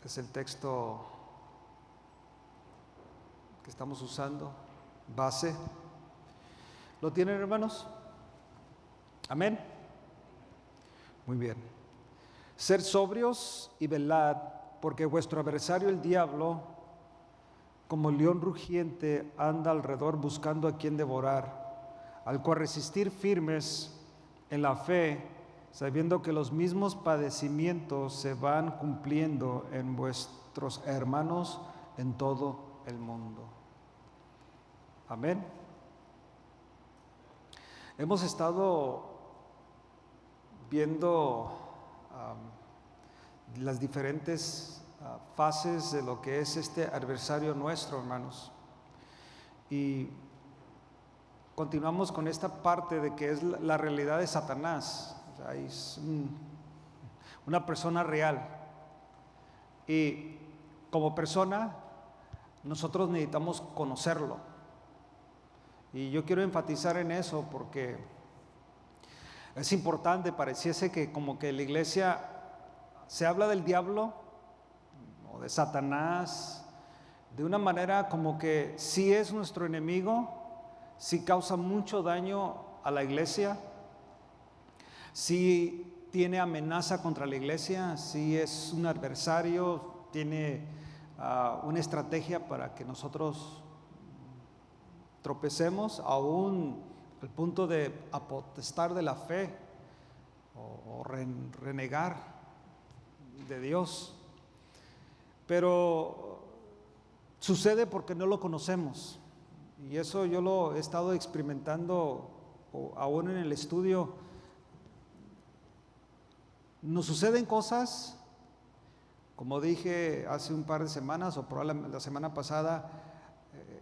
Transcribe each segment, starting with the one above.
Es el texto que estamos usando, base. ¿Lo tienen, hermanos? Amén. Muy bien. Ser sobrios y velad, porque vuestro adversario el diablo, como león rugiente, anda alrededor buscando a quien devorar, al cual resistir firmes en la fe, sabiendo que los mismos padecimientos se van cumpliendo en vuestros hermanos en todo el mundo. Amén. Hemos estado viendo las diferentes fases de lo que es este adversario nuestro, hermanos. Y continuamos con esta parte de que es la realidad de Satanás. O sea, es una persona real. Y como persona, nosotros necesitamos conocerlo. Y yo quiero enfatizar en eso porque es importante. Pareciese que como que en la iglesia se habla del diablo o de Satanás de una manera como que sí es nuestro enemigo, sí causa mucho daño a la iglesia, sí tiene amenaza contra la iglesia, sí es un adversario, tiene una estrategia para que nosotros tropecemos, aún al punto de apostar de la fe o renegar de Dios. Pero sucede porque no lo conocemos, y eso yo lo he estado experimentando aún en el estudio. Nos suceden cosas, como dije hace un par de semanas o probablemente la semana pasada,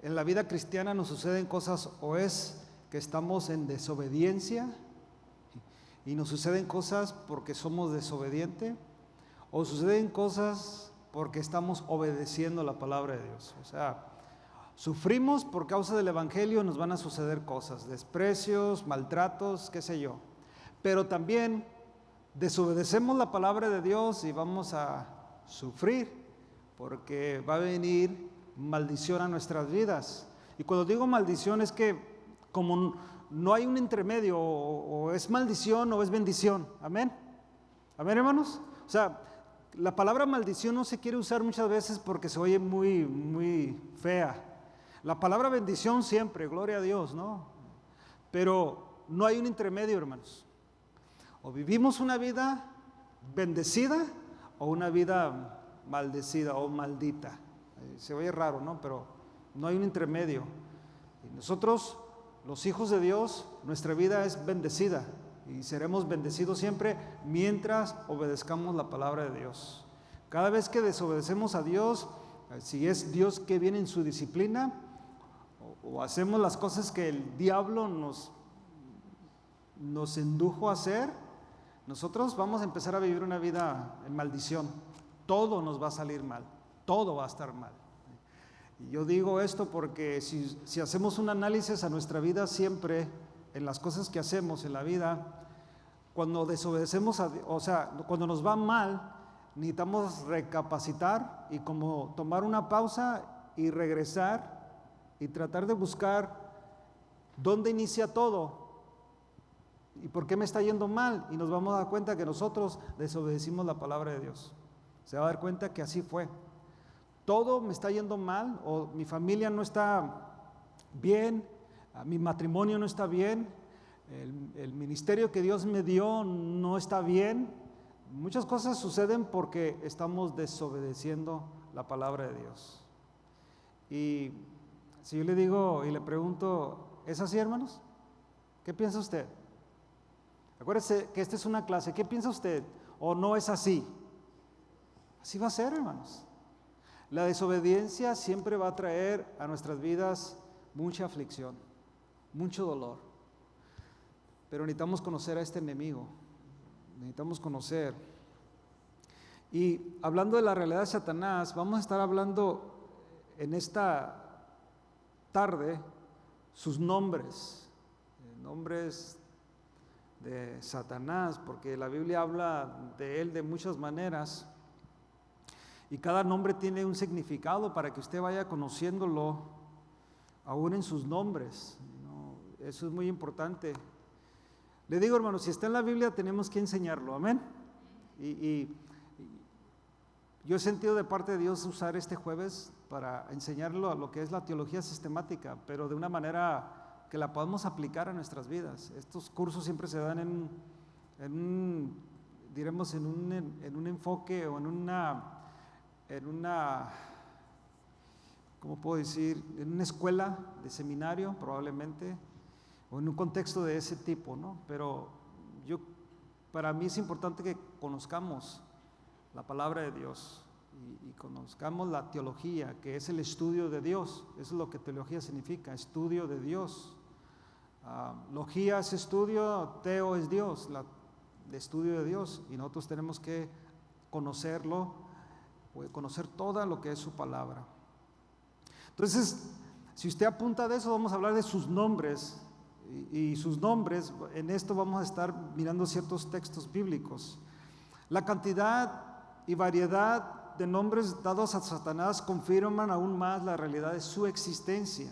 en la vida cristiana nos suceden cosas, o es que estamos en desobediencia y nos suceden cosas porque somos desobedientes, o suceden cosas porque estamos obedeciendo la palabra de Dios. O sea, sufrimos por causa del evangelio, nos van a suceder cosas, desprecios, maltratos, qué sé yo. Pero también desobedecemos la palabra de Dios y vamos a sufrir porque va a venir maldición a nuestras vidas. Y cuando digo maldición es que como no hay un intermedio, o es maldición o es bendición. Amén. Amén, hermanos. O sea, la palabra maldición no se quiere usar muchas veces porque se oye muy fea. La palabra bendición siempre, gloria a Dios, ¿no? Pero no hay un intermedio, hermanos. O vivimos una vida bendecida o una vida maldecida o maldita. Se oye raro, ¿no? Pero no hay un intermedio. Y nosotros, los hijos de Dios, nuestra vida es bendecida y seremos bendecidos siempre mientras obedezcamos la palabra de Dios. Cada vez que desobedecemos a Dios, si es Dios que viene en su disciplina, o hacemos las cosas que el diablo nos indujo a hacer, nosotros vamos a empezar a vivir una vida en maldición. Todo nos va a salir mal, todo va a estar mal. Y yo digo esto porque si hacemos un análisis a nuestra vida siempre, en las cosas que hacemos en la vida, cuando desobedecemos o sea, cuando nos va mal, necesitamos recapacitar y como tomar una pausa y regresar y tratar de buscar dónde inicia todo y por qué me está yendo mal, y nos vamos a dar cuenta que nosotros desobedecimos la palabra de Dios. Se va a dar cuenta que así fue. Todo me está yendo mal, o mi familia no está bien, mi matrimonio no está bien, el ministerio que Dios me dio no está bien. Muchas cosas suceden porque estamos desobedeciendo la palabra de Dios. Y si yo le digo y le pregunto, ¿es así, hermanos? ¿Qué piensa usted? Acuérdese que esta es una clase. ¿Qué piensa usted? ¿O no es así? Así va a ser, hermanos. La desobediencia siempre va a traer a nuestras vidas mucha aflicción, mucho dolor. Pero necesitamos conocer a este enemigo. Necesitamos conocer. Y hablando de la realidad de Satanás, vamos a estar hablando en esta tarde sus nombres de Satanás, porque la Biblia habla de él de muchas maneras. Y cada nombre tiene un significado para que usted vaya conociéndolo aún en sus nombres, ¿no? Eso es muy importante. Le digo, hermano, si está en la Biblia tenemos que enseñarlo, amén. Y yo he sentido de parte de Dios usar este jueves para enseñarlo a lo que es la teología sistemática, pero de una manera que la podamos aplicar a nuestras vidas. Estos cursos siempre se dan en un enfoque o en una, ¿cómo puedo decir? En una escuela de seminario probablemente, o en un contexto de ese tipo, ¿no? Pero para mí es importante que conozcamos la palabra de Dios y conozcamos la teología, que es el estudio de Dios. Eso es lo que teología significa, estudio de Dios. Logía es estudio, teo es Dios, el estudio de Dios, y nosotros tenemos que conocerlo, conocer toda lo que es su palabra. Entonces, si usted apunta de eso, vamos a hablar de sus nombres. Y sus nombres, en esto vamos a estar mirando ciertos textos bíblicos. La cantidad y variedad de nombres dados a Satanás confirman aún más la realidad de su existencia.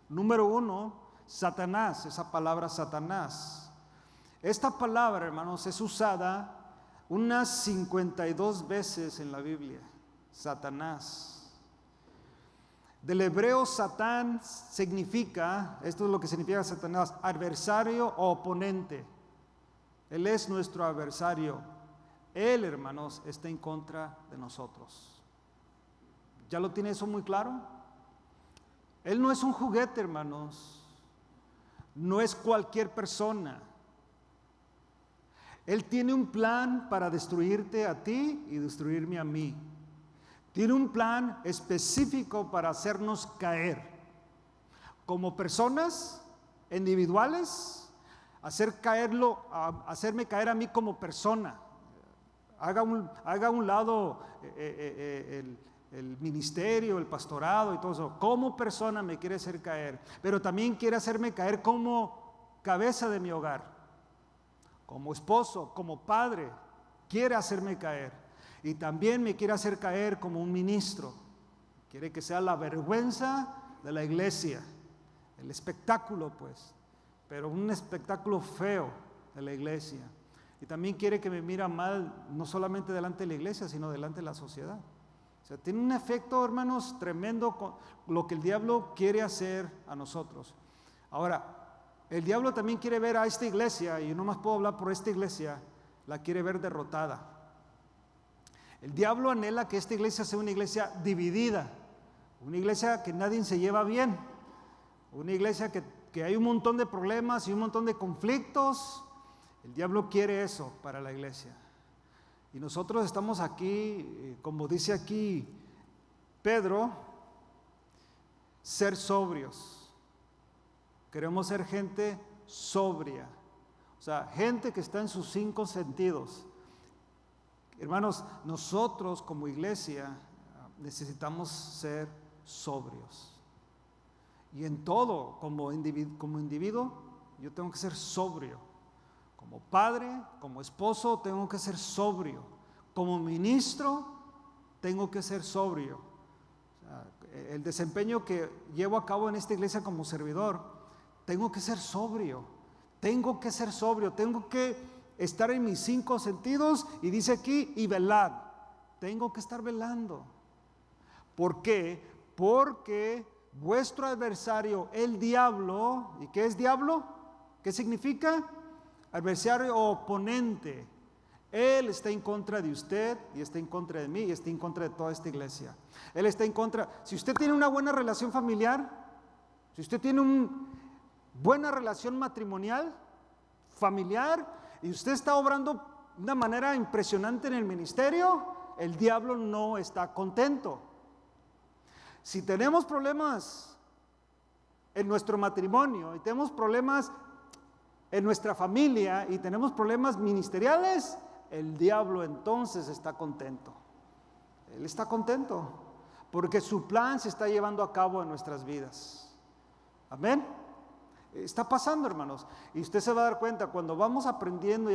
Número 1, Satanás, esa palabra Satanás. Esta palabra, hermanos, es usada unas 52 veces en la Biblia. Satanás. Del hebreo Satán significa, esto es lo que significa Satanás, adversario o oponente. Él es nuestro adversario. Él, hermanos, está en contra de nosotros. ¿Ya lo tiene eso muy claro? Él no es un juguete, hermanos. No es cualquier persona. Él tiene un plan para destruirte a ti y destruirme a mí. Tiene un plan específico para hacernos caer como personas individuales, hacerme caer a mí como persona. Haga a un lado el ministerio, el pastorado y todo eso. Como persona me quiere hacer caer, pero también quiere hacerme caer como cabeza de mi hogar, como esposo, como padre, quiere hacerme caer. Y también me quiere hacer caer como un ministro. Quiere que sea la vergüenza de la iglesia. El espectáculo, pues. Pero un espectáculo feo de la iglesia. Y también quiere que me mira mal, no solamente delante de la iglesia, sino delante de la sociedad. O sea, tiene un efecto, hermanos, tremendo con lo que el diablo quiere hacer a nosotros. Ahora, el diablo también quiere ver a esta iglesia, y no más puedo hablar por esta iglesia, la quiere ver derrotada. El diablo anhela que esta iglesia sea una iglesia dividida, una iglesia que nadie se lleva bien, una iglesia que hay un montón de problemas y un montón de conflictos. El diablo quiere eso para la iglesia. Y nosotros estamos aquí, como dice aquí Pedro, ser sobrios. Queremos ser gente sobria, o sea, gente que está en sus 5 sentidos. Hermanos, nosotros como iglesia necesitamos ser sobrios. Y en todo, como individuo, yo tengo que ser sobrio. Como padre, como esposo, tengo que ser sobrio. Como ministro, tengo que ser sobrio. O sea, el desempeño que llevo a cabo en esta iglesia como servidor, tengo que ser sobrio. Tengo que ser sobrio, tengo que estar en mis 5 sentidos, y dice aquí, y velad. Tengo que estar velando. ¿Por qué? Porque vuestro adversario, el diablo, ¿y qué es diablo? ¿Qué significa? Adversario o oponente. Él está en contra de usted, y está en contra de mí, y está en contra de toda esta iglesia. Él está en contra. Si usted tiene una buena relación familiar, si usted tiene una buena relación matrimonial, familiar, y usted está obrando de una manera impresionante en el ministerio, el diablo no está contento. Si tenemos problemas en nuestro matrimonio, y tenemos problemas en nuestra familia, y tenemos problemas ministeriales, el diablo entonces está contento. Él está contento porque su plan se está llevando a cabo en nuestras vidas. Amén. Está pasando, hermanos, y usted se va a dar cuenta cuando vamos aprendiendo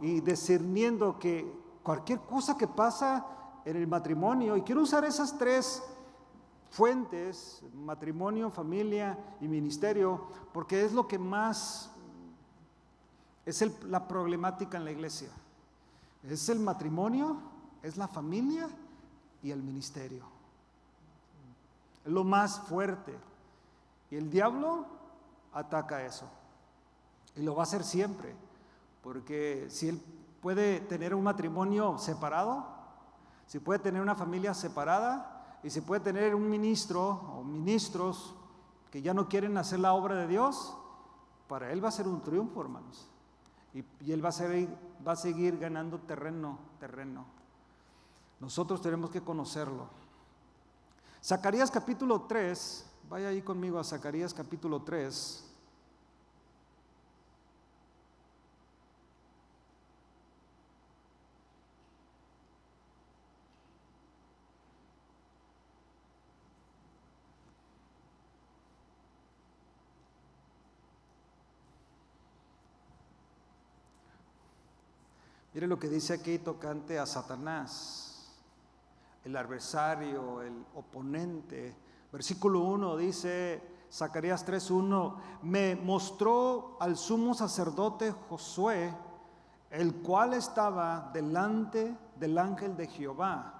y discerniendo que cualquier cosa que pasa en el matrimonio, y quiero usar esas tres fuentes, matrimonio, familia y ministerio, porque es lo que más es la problemática en la iglesia. Es el matrimonio, es la familia y el ministerio. Es lo más fuerte. Y el diablo ataca eso. Y lo va a hacer siempre. Porque si él puede tener un matrimonio separado, si puede tener una familia separada, y si puede tener un ministro o ministros que ya no quieren hacer la obra de Dios, para él va a ser un triunfo, hermanos. Y él va a seguir ganando terreno. Nosotros tenemos que conocerlo. Zacarías capítulo 3, vaya ahí conmigo a Zacarías capítulo 3. Mire lo que dice aquí tocante a Satanás, el adversario, el oponente. Versículo 1 dice, Zacarías 3:1, me mostró al sumo sacerdote Josué, el cual estaba delante del ángel de Jehová.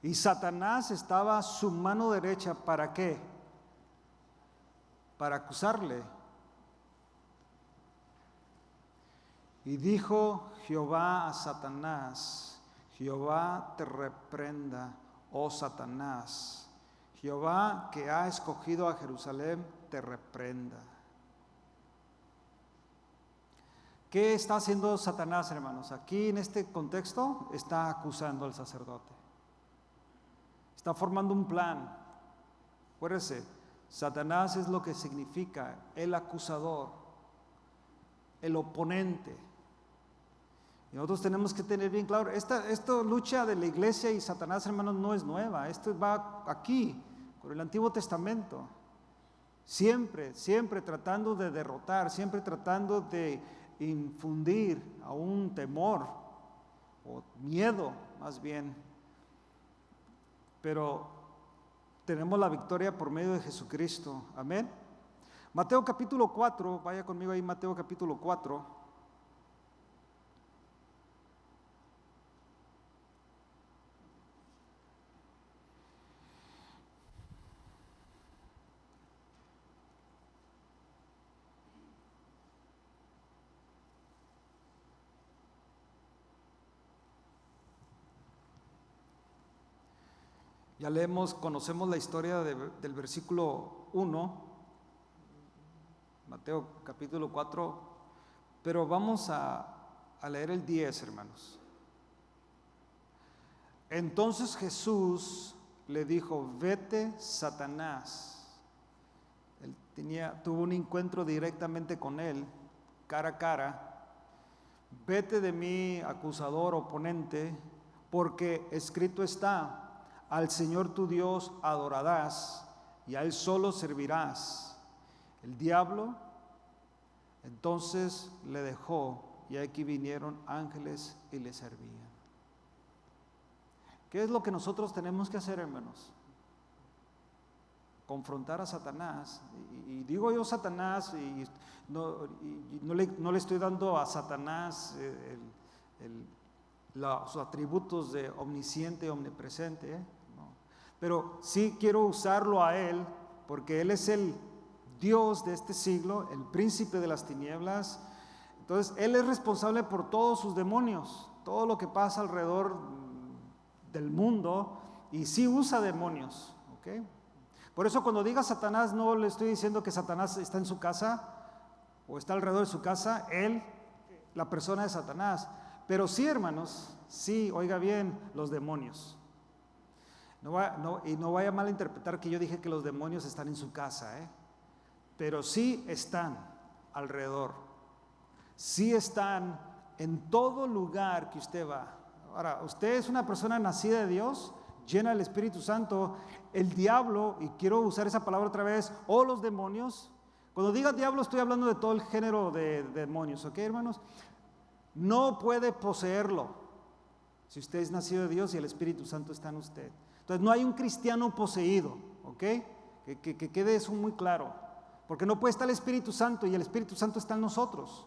Y Satanás estaba a su mano derecha, ¿para qué? Para acusarle. Y dijo Jehová a Satanás, Jehová te reprenda, oh Satanás, Jehová que ha escogido a Jerusalén te reprenda. ¿Qué está haciendo Satanás, hermanos? Aquí en este contexto está acusando al sacerdote. Está formando un plan. Acuérdense, Satanás es lo que significa el acusador, el oponente. Y nosotros tenemos que tener bien claro, esta lucha de la iglesia y Satanás, hermanos, no es nueva. Esto va aquí, con el Antiguo Testamento. Siempre tratando de derrotar, siempre tratando de infundir a un temor, o miedo más bien. Pero tenemos la victoria por medio de Jesucristo. Amén. Mateo capítulo 4, vaya conmigo ahí, Mateo capítulo 4. Ya conocemos la historia del versículo 1, Mateo capítulo 4, pero vamos a leer el 10, hermanos. Entonces Jesús le dijo, vete, Satanás. Él tuvo un encuentro directamente con él, cara a cara. Vete de mí, acusador, oponente, porque escrito está, al Señor tu Dios adorarás y a Él solo servirás. El diablo entonces le dejó y aquí vinieron ángeles y le servían. ¿Qué es lo que nosotros tenemos que hacer, hermanos? Confrontar a Satanás. Y digo yo Satanás y no le estoy dando a Satanás los atributos de omnisciente y omnipresente, no. Pero sí quiero usarlo a Él, porque Él es el Dios de este siglo, el príncipe de las tinieblas. Entonces, Él es responsable por todos sus demonios, todo lo que pasa alrededor del mundo, y sí usa demonios, ¿ok? Por eso cuando diga Satanás, no le estoy diciendo que Satanás está en su casa, o está alrededor de su casa, él, la persona de Satanás. Pero sí, hermanos, sí, oiga bien, los demonios. Y no vaya a malinterpretar que yo dije que los demonios están en su casa, pero sí están alrededor. Sí están en todo lugar que usted va. Ahora, usted es una persona nacida de Dios, llena del Espíritu Santo. El diablo, y quiero usar esa palabra otra vez, o los demonios. Cuando diga diablo estoy hablando de todo el género de demonios, ¿ok, hermanos? No puede poseerlo. Si usted es nacido de Dios y el Espíritu Santo está en usted. Entonces no hay un cristiano poseído, ¿ok? Que quede eso muy claro. Porque no puede estar el Espíritu Santo y el Espíritu Santo está en nosotros.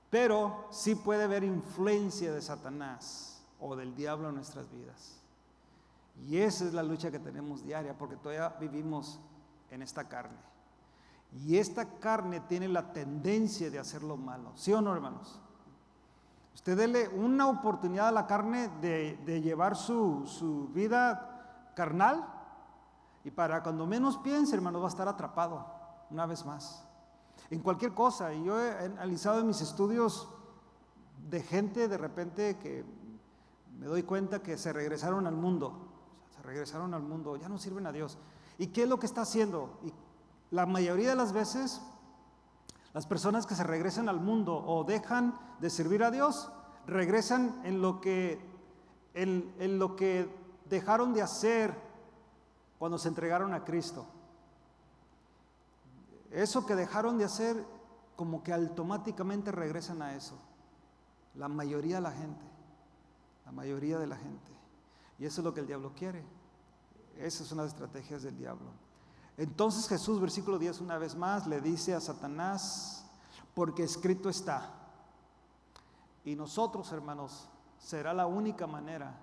Pero sí puede haber influencia de Satanás o del diablo en nuestras vidas. Y esa es la lucha que tenemos diaria, porque todavía vivimos en esta carne. Y esta carne tiene la tendencia de hacer lo malo. ¿Sí o no, hermanos? Usted dele una oportunidad a la carne de llevar su vida carnal, y para cuando menos piense, hermano, va a estar atrapado una vez más en cualquier cosa. Y yo he analizado en mis estudios de gente de repente que me doy cuenta que se regresaron al mundo, ya no sirven a Dios. ¿Y qué es lo que está haciendo? Y la mayoría de las veces, las personas que se regresan al mundo o dejan de servir a Dios, regresan en lo que dejaron de hacer cuando se entregaron a Cristo. Eso que dejaron de hacer, como que automáticamente regresan a eso. La mayoría de la gente. Y eso es lo que el diablo quiere. Esa es una de las estrategias del diablo. Entonces Jesús, versículo 10, una vez más, le dice a Satanás, porque escrito está. Y nosotros, hermanos, será la única manera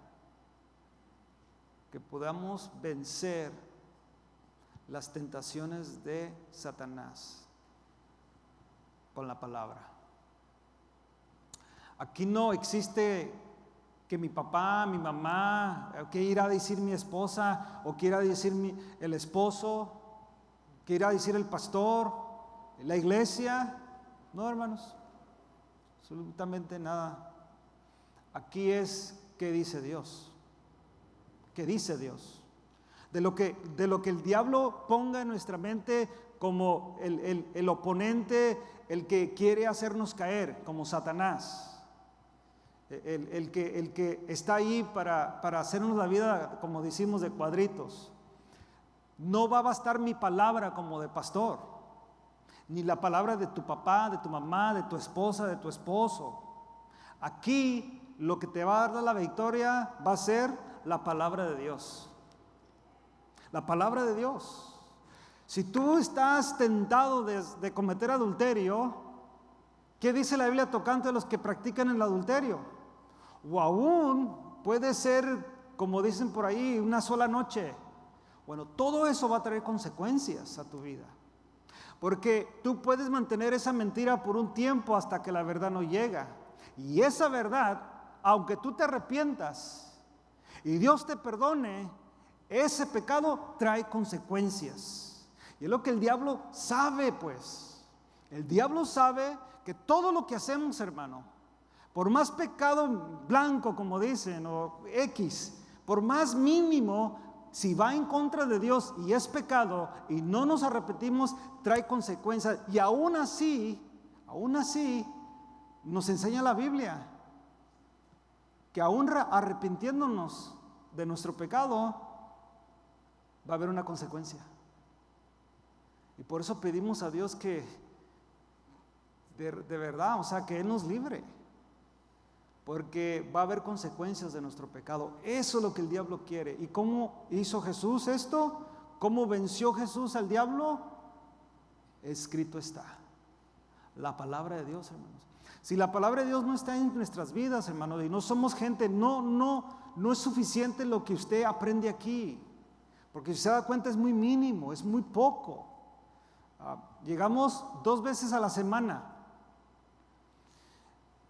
que podamos vencer las tentaciones de Satanás con la palabra. Aquí no existe que mi papá, mi mamá, que irá a decir mi esposa, o que irá a decir el esposo, que irá a decir el pastor, la iglesia. No, hermanos, absolutamente nada. Aquí es que dice Dios. ¿Qué dice Dios? De lo que el diablo ponga en nuestra mente como el oponente, el que quiere hacernos caer, como Satanás, el que está ahí para hacernos la vida, como decimos, de cuadritos. No va a bastar mi palabra como de pastor, ni la palabra de tu papá, de tu mamá, de tu esposa, de tu esposo. Aquí lo que te va a dar la victoria va a ser la palabra de Dios. La palabra de Dios. Si tú estás tentado de cometer adulterio, ¿qué dice la Biblia tocante a los que practican el adulterio? O aún puede ser, como dicen por ahí, una sola noche. Bueno, todo eso va a traer consecuencias a tu vida. Porque tú puedes mantener esa mentira por un tiempo hasta que la verdad no llega. Y esa verdad, aunque tú te arrepientas y Dios te perdone, ese pecado trae consecuencias. Y es lo que el diablo sabe, pues. El diablo sabe que todo lo que hacemos, hermano, por más pecado blanco, como dicen, o X, por más mínimo, si va en contra de Dios y es pecado y no nos arrepentimos, trae consecuencias. Y aún así, nos enseña la Biblia que aún arrepintiéndonos de nuestro pecado, va a haber una consecuencia. Y por eso pedimos a Dios que de verdad, o sea, que Él nos libre, porque va a haber consecuencias de nuestro pecado. Eso es lo que el diablo quiere. ¿Y cómo hizo Jesús esto? ¿Cómo venció Jesús al diablo? Escrito está. La palabra de Dios, hermanos. Si la palabra de Dios no está en nuestras vidas, hermanos, y no somos gente, no es suficiente lo que usted aprende aquí. Porque si se da cuenta es muy mínimo, es muy poco. Llegamos 2 veces a la semana.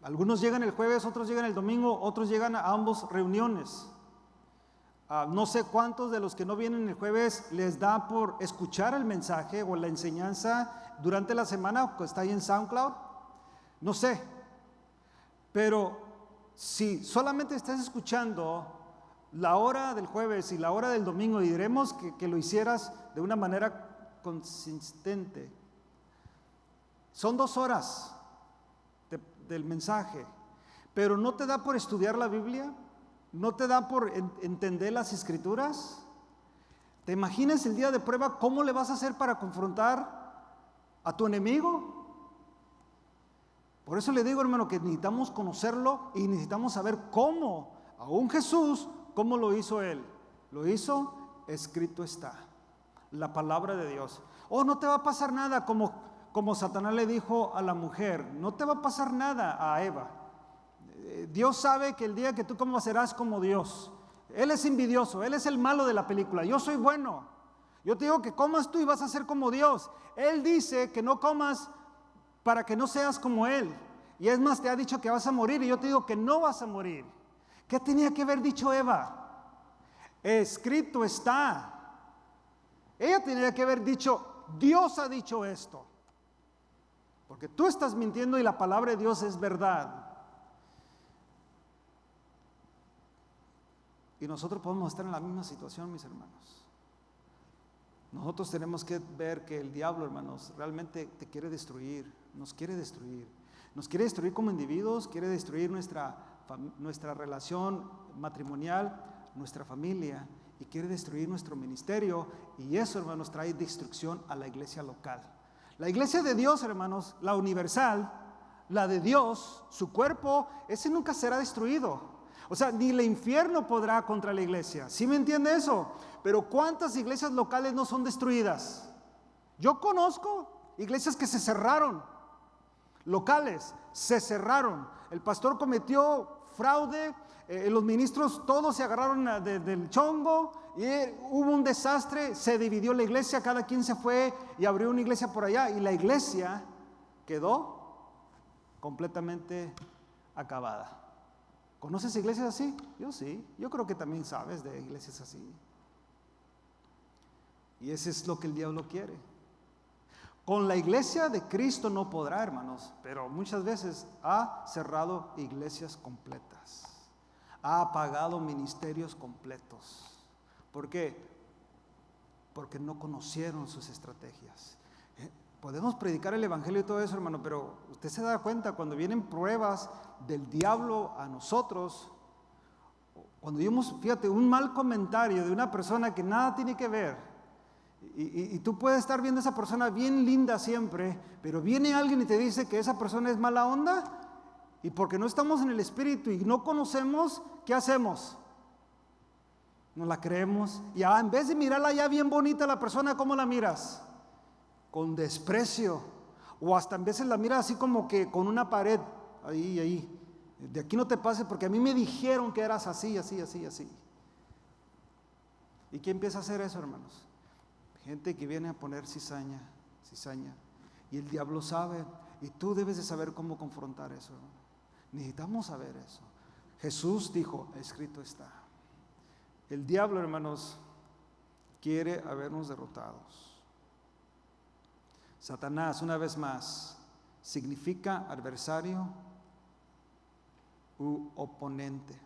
Algunos llegan el jueves, otros llegan el domingo, otros llegan a ambas reuniones. No sé cuántos de los que no vienen el jueves les da por escuchar el mensaje o la enseñanza durante la semana, que está ahí en SoundCloud. No sé. Pero si solamente estás escuchando la hora del jueves y la hora del domingo, y diremos que lo hicieras de una manera consistente, son 2 horas del mensaje, pero no te da por estudiar la Biblia, no te da por entender las Escrituras. ¿Te imaginas el día de prueba cómo le vas a hacer para confrontar a tu enemigo? Por eso le digo, hermano, que necesitamos conocerlo y necesitamos saber cómo, aún Jesús, cómo lo hizo Él. Lo hizo, escrito está. La palabra de Dios. Oh, no te va a pasar nada, como Satanás le dijo a la mujer. No te va a pasar nada a Eva. Dios sabe que el día que tú comas serás como Dios. Él es envidioso, Él es el malo de la película. Yo soy bueno. Yo te digo que comas tú y vas a ser como Dios. Él dice que no comas para que no seas como Él. Y es más, te ha dicho que vas a morir y yo te digo que no vas a morir. ¿Qué tenía que haber dicho Eva? Escrito está. Ella tenía que haber dicho, Dios ha dicho esto. Porque tú estás mintiendo y la palabra de Dios es verdad. Y nosotros podemos estar en la misma situación, mis hermanos. Nosotros tenemos que ver que el diablo, hermanos, realmente te quiere destruir, nos quiere destruir. Nos quiere destruir como individuos, quiere destruir nuestra relación matrimonial, nuestra familia, y quiere destruir nuestro ministerio. Y eso, hermanos, trae destrucción a la iglesia local. La iglesia de Dios, hermanos, la universal, la de Dios, su cuerpo, ese nunca será destruido. O sea, ni el infierno podrá contra la iglesia. ¿Sí me entiende eso? Pero ¿cuántas iglesias locales no son destruidas? Yo conozco iglesias que se cerraron, locales, se cerraron. El pastor cometió fraude, los ministros todos se agarraron del chongo y hubo un desastre, se dividió la iglesia, cada quien se fue y abrió una iglesia por allá y la iglesia quedó completamente acabada. ¿Conoces iglesias así? Yo sí, yo creo que también sabes de iglesias así. Y eso es lo que el diablo quiere. Con la iglesia de Cristo no podrá, hermanos, pero muchas veces ha cerrado iglesias completas, ha apagado ministerios completos. ¿Por qué? Porque no conocieron sus estrategias. Podemos predicar el evangelio y todo eso, hermano, pero usted se da cuenta cuando vienen pruebas del diablo a nosotros, cuando vimos, fíjate, un mal comentario de una persona que nada tiene que ver, y tú puedes estar viendo a esa persona bien linda siempre, pero viene alguien y te dice que esa persona es mala onda, y porque no estamos en el espíritu y no conocemos, ¿qué hacemos? Nos la creemos, y en vez de mirarla ya bien bonita la persona, ¿cómo la miras? Con desprecio, o hasta en veces la miras así como que con una pared, ahí, de aquí no te pases porque a mí me dijeron que eras así. ¿Y quién empieza a hacer eso, hermanos? Gente que viene a poner cizaña, y el diablo sabe, y tú debes de saber cómo confrontar eso. Necesitamos saber eso. Jesús dijo, escrito está. El diablo, hermanos, quiere habernos derrotados. Satanás, una vez más, significa adversario u oponente.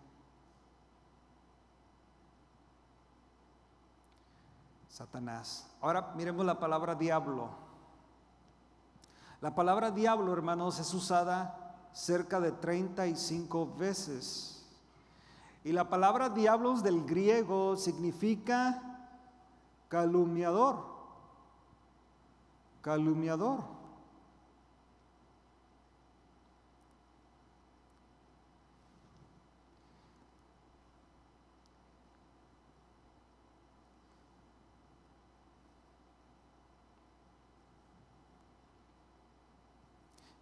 Satanás. Ahora miremos la palabra diablo. La palabra diablo, hermanos, es usada cerca de 35 veces. Y la palabra diablos del griego significa calumniador.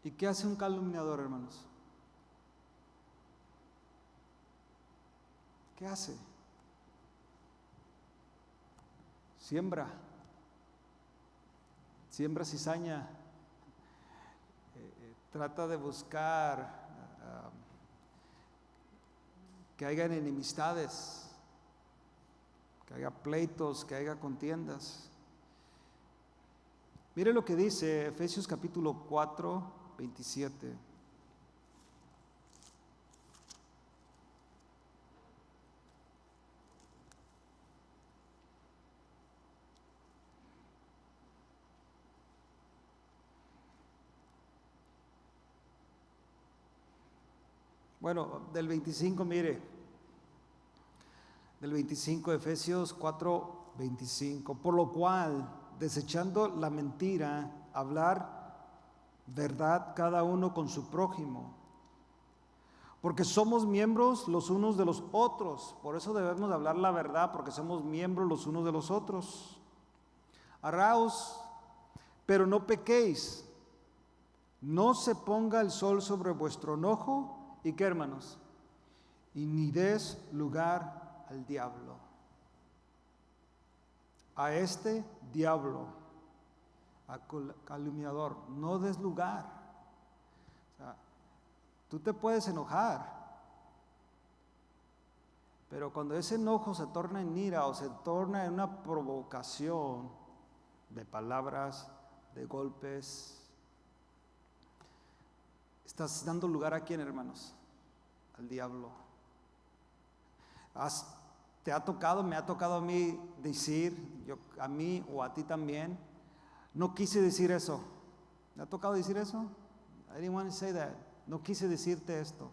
¿Y qué hace un calumniador, hermanos? ¿Qué hace? Siembra cizaña, trata de buscar que haya enemistades, que haya pleitos, que haya contiendas. Mire lo que dice Efesios capítulo 4, 27. Bueno, del 25, mire, del 25, Efesios 4, 25. Por lo cual, desechando la mentira, hablar verdad cada uno con su prójimo, porque somos miembros los unos de los otros. Por eso debemos de hablar la verdad, porque somos miembros los unos de los otros. Arraos, pero no pequéis. No se ponga el sol sobre vuestro enojo. ¿Y qué, hermanos? Y ni des lugar al diablo. A este diablo, a calumniador, no des lugar. O sea, tú te puedes enojar, pero cuando ese enojo se torna en ira o se torna en una provocación de palabras, de golpes, estás dando lugar a quién, hermanos? Al diablo. Me ha tocado a mí decir, a mí o a ti también, no quise decir eso. ¿Me ha tocado decir eso? I didn't want to say that. No quise decirte esto.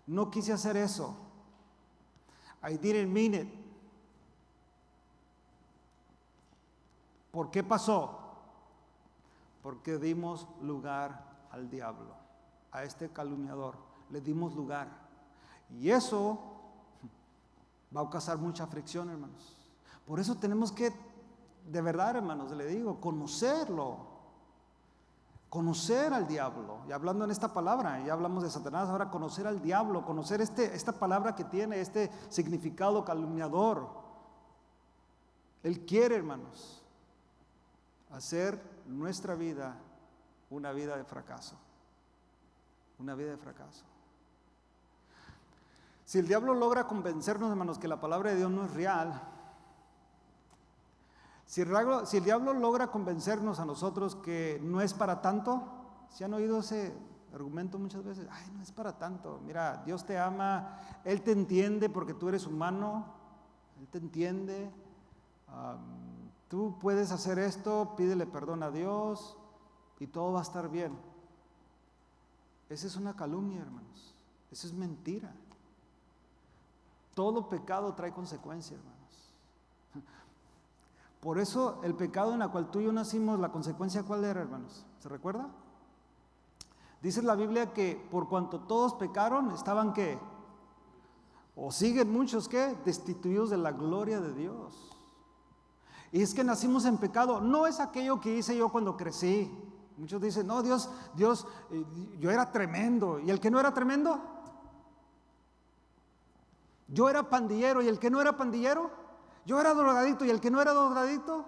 No quise hacer eso. I didn't mean it. ¿Por qué pasó? Porque dimos lugar al diablo, a este calumniador. Le dimos lugar. Y eso va a causar mucha fricción, hermanos. Por eso tenemos que, de verdad, hermanos, le digo, conocerlo. Conocer al diablo. Y hablando en esta palabra, ya hablamos de Satanás, ahora conocer al diablo, conocer esta palabra que tiene este significado calumniador. Él quiere, hermanos, hacer nuestra vida una vida de fracaso. Una vida de fracaso. Si el diablo logra convencernos, hermanos, que la palabra de Dios no es real, si el diablo logra convencernos a nosotros que no es para tanto, ¿se han oído ese argumento muchas veces? Ay, no es para tanto. Mira, Dios te ama, Él te entiende porque tú eres humano, Él te entiende. Tú puedes hacer esto, pídele perdón a Dios y todo va a estar bien. Esa es una calumnia, hermanos. Esa es mentira. Todo pecado trae consecuencias, hermanos. Por eso el pecado en el cual tú y yo nacimos, la consecuencia ¿cuál era, hermanos? ¿Se recuerda? Dice la Biblia que por cuanto todos pecaron, estaban ¿qué? O siguen muchos ¿qué? Destituidos de la gloria de Dios. Y es que nacimos en pecado. No es aquello que hice yo cuando crecí. Muchos dicen, no, Dios, yo era tremendo. ¿Y el que no era tremendo? Yo era pandillero. ¿Y el que no era pandillero? Yo era drogadito. ¿Y el que no era drogadito?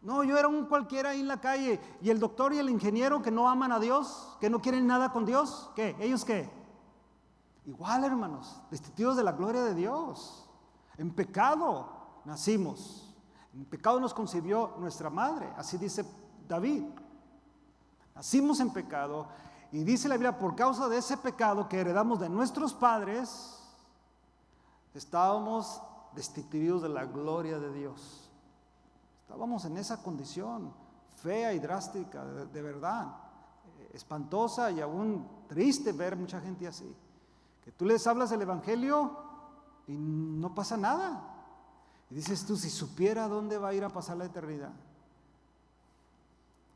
No, yo era un cualquiera ahí en la calle. ¿Y el doctor y el ingeniero que no aman a Dios? ¿Que no quieren nada con Dios? ¿Qué? ¿Ellos qué? Igual, hermanos, destituidos de la gloria de Dios. En pecado nacimos. En pecado nos concibió nuestra madre. Así dice David. Nacimos en pecado. Y dice la Biblia, por causa de ese pecado que heredamos de nuestros padres, estábamos destituidos de la gloria de Dios. Estábamos en esa condición fea y drástica, de verdad, espantosa y aún triste ver mucha gente así. Que tú les hablas del evangelio y no pasa nada. Y dices tú, si supiera dónde va a ir a pasar la eternidad.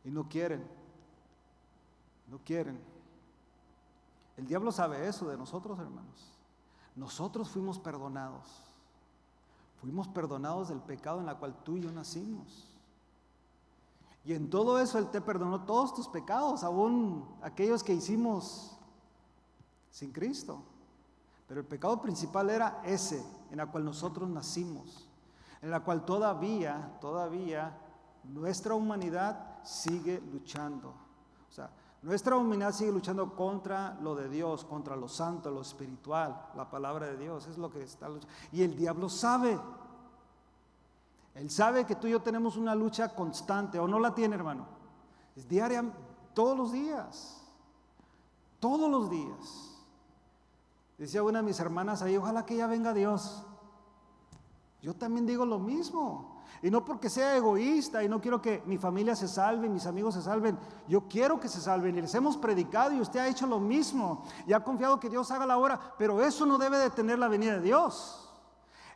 Y no quieren. No quieren. El diablo sabe eso de nosotros, hermanos. Nosotros fuimos perdonados. Fuimos perdonados del pecado en el cual tú y yo nacimos. Y en todo eso Él te perdonó todos tus pecados, aún aquellos que hicimos sin Cristo. Pero el pecado principal era ese, en el cual nosotros nacimos. En la cual todavía nuestra humanidad sigue luchando. O sea, nuestra humanidad sigue luchando contra lo de Dios, contra lo santo, lo espiritual, la palabra de Dios, es lo que está luchando. Y el diablo sabe. Él sabe que tú y yo tenemos una lucha constante, ¿o no la tiene, hermano? Es diaria, todos los días. Todos los días. Decía una de mis hermanas ahí, ojalá que ya venga Dios. Yo también digo lo mismo. Y no porque sea egoísta y no quiero que mi familia se salve, mis amigos se salven. Yo quiero que se salven y les hemos predicado y usted ha hecho lo mismo. Y ha confiado que Dios haga la obra, pero eso no debe detener la venida de Dios.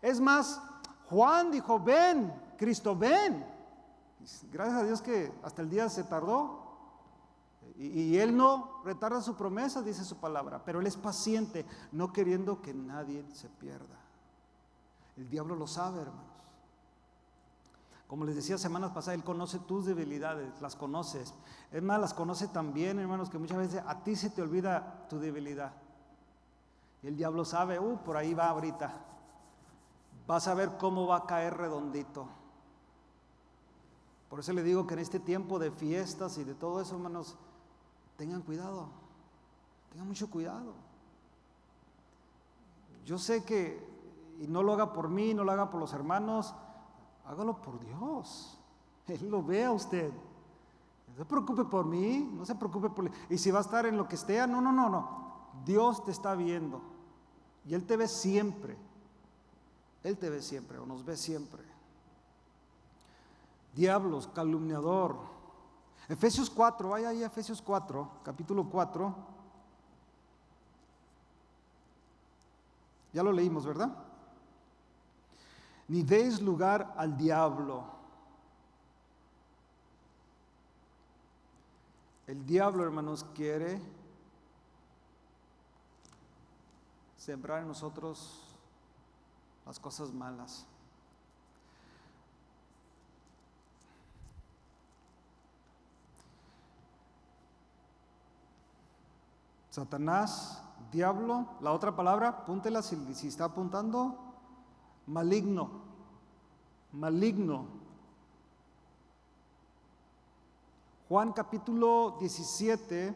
Es más, Juan dijo, ven, Cristo, ven. Gracias a Dios que hasta el día se tardó. Y Él no retarda su promesa, dice su palabra, pero Él es paciente, no queriendo que nadie se pierda. El diablo lo sabe, hermanos. Como les decía semanas pasadas, Él conoce tus debilidades, las conoces. Es más, las conoce también, hermanos, que muchas veces a ti se te olvida tu debilidad. Y el diablo sabe, por ahí va ahorita. Vas a ver cómo va a caer redondito. Por eso le digo que en este tiempo de fiestas y de todo eso, hermanos, tengan cuidado, tengan mucho cuidado. Yo sé que, y no lo haga por mí, no lo haga por los hermanos, hágalo por Dios. Él lo ve a usted. No se preocupe por mí, no se preocupe por... Y si va a estar en lo que esté, no. Dios te está viendo. Y Él te ve siempre. Él te ve siempre, o nos ve siempre. Diablos, calumniador. Efesios 4, vaya ahí a Efesios 4, capítulo 4. Ya lo leímos, ¿verdad? Ni deis lugar al diablo. El diablo, hermanos, quiere sembrar en nosotros las cosas malas. Satanás, diablo, la otra palabra, apúntela si está apuntando, maligno. Juan capítulo 17,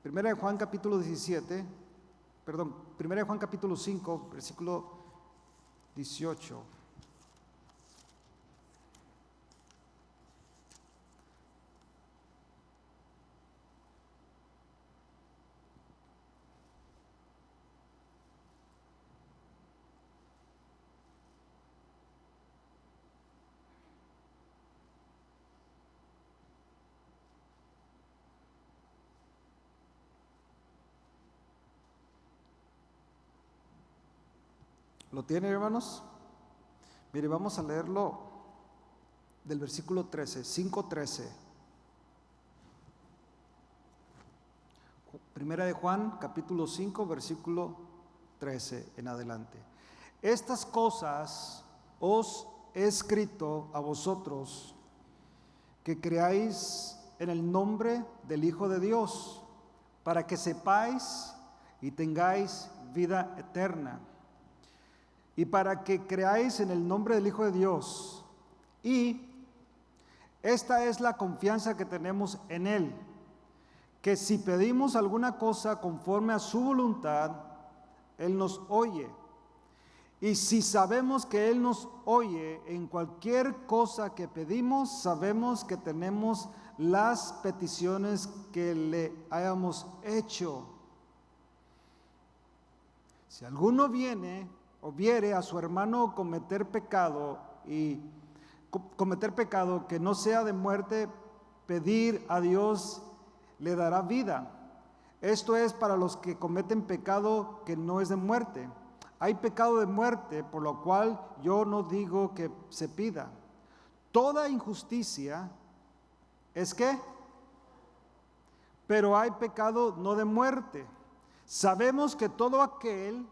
primera de Juan capítulo 5, versículo 18. ¿Lo tienen, hermanos? Mire, vamos a leerlo del versículo 13, 5:13. Primera de Juan, capítulo 5, versículo 13 en adelante. Estas cosas os he escrito a vosotros que creáis en el nombre del Hijo de Dios, para que sepáis y tengáis vida eterna. Y para que creáis en el nombre del Hijo de Dios. Y esta es la confianza que tenemos en Él, que si pedimos alguna cosa conforme a su voluntad, Él nos oye. Y si sabemos que Él nos oye en cualquier cosa que pedimos, sabemos que tenemos las peticiones que le hayamos hecho. Si alguno viene o viere a su hermano cometer pecado que no sea de muerte, pedir a Dios le dará vida. Esto es para los que cometen pecado que no es de muerte. Hay pecado de muerte, por lo cual yo no digo que se pida. Toda injusticia es ¿qué? Pero hay pecado no de muerte. Sabemos que todo aquel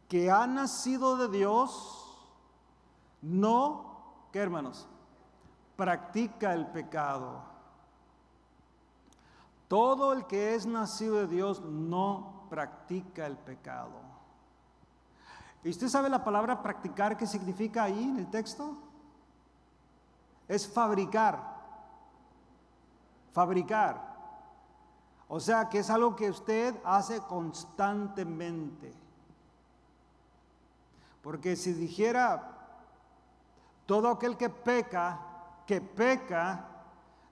que ha nacido de Dios, no, ¿qué, hermanos? Practica el pecado. Todo el que es nacido de Dios no practica el pecado. ¿Y usted sabe la palabra practicar qué significa ahí en el texto? Es fabricar. O sea que es algo que usted hace constantemente. Porque si dijera todo aquel que peca,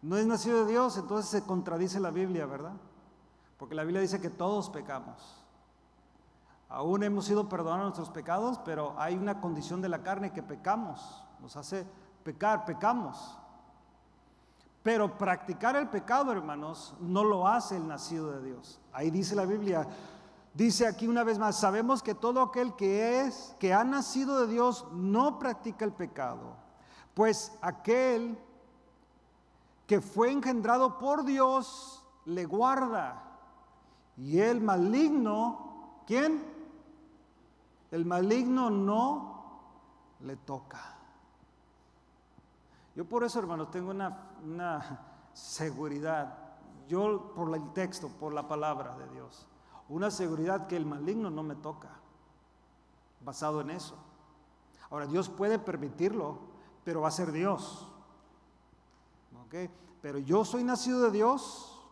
no es nacido de Dios, entonces se contradice la Biblia, ¿verdad? Porque la Biblia dice que todos pecamos. Aún hemos sido perdonados nuestros pecados, pero hay una condición de la carne que pecamos, nos hace pecar, pecamos. Pero practicar el pecado, hermanos, no lo hace el nacido de Dios. Ahí dice la Biblia. Dice aquí una vez más, sabemos que todo aquel que ha nacido de Dios no practica el pecado, pues aquel que fue engendrado por Dios, le guarda. Y el maligno, ¿quién? El maligno no le toca. Yo por eso, hermanos, tengo una seguridad. Yo por el texto, por la palabra de Dios, una seguridad que el maligno no me toca, basado en eso. Ahora, Dios puede permitirlo, pero va a ser Dios. ¿Okay? Pero yo soy nacido de Dios,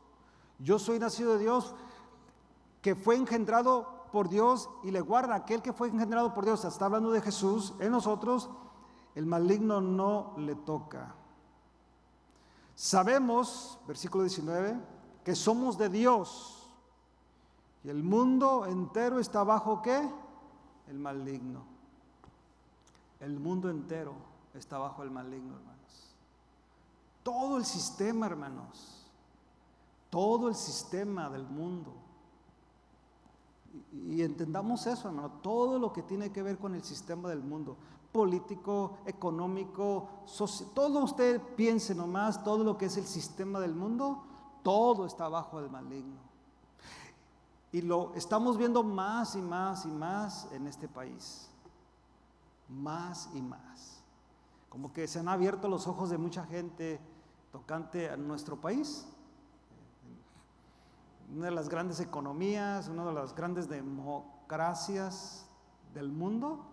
que fue engendrado por Dios y le guarda. Aquel que fue engendrado por Dios, está hablando de Jesús, en nosotros, el maligno no le toca. Sabemos, versículo 19, que somos de Dios y el mundo entero está bajo ¿qué? El maligno. El mundo entero está bajo el maligno, hermanos. Todo el sistema, hermanos, todo el sistema del mundo. Y entendamos eso, hermano, todo lo que tiene que ver con el sistema del mundo, político, económico, social, todo usted piense nomás, todo lo que es el sistema del mundo, todo está bajo el maligno. Y lo estamos viendo más y más y más en este país. Más y más. Como que se han abierto los ojos de mucha gente tocante a nuestro país. Una de las grandes economías, una de las grandes democracias del mundo,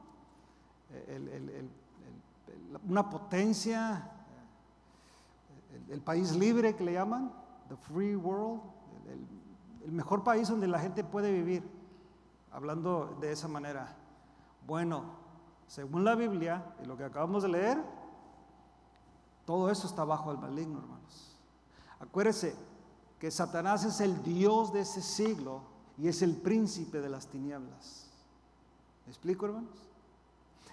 una potencia, el país libre que le llaman, the free world, el mejor país donde la gente puede vivir, hablando de esa manera. Bueno, según la Biblia y lo que acabamos de leer, todo eso está bajo el maligno, hermanos. Acuérdese que Satanás es el Dios de ese siglo y es el príncipe de las tinieblas. ¿Me explico, hermanos?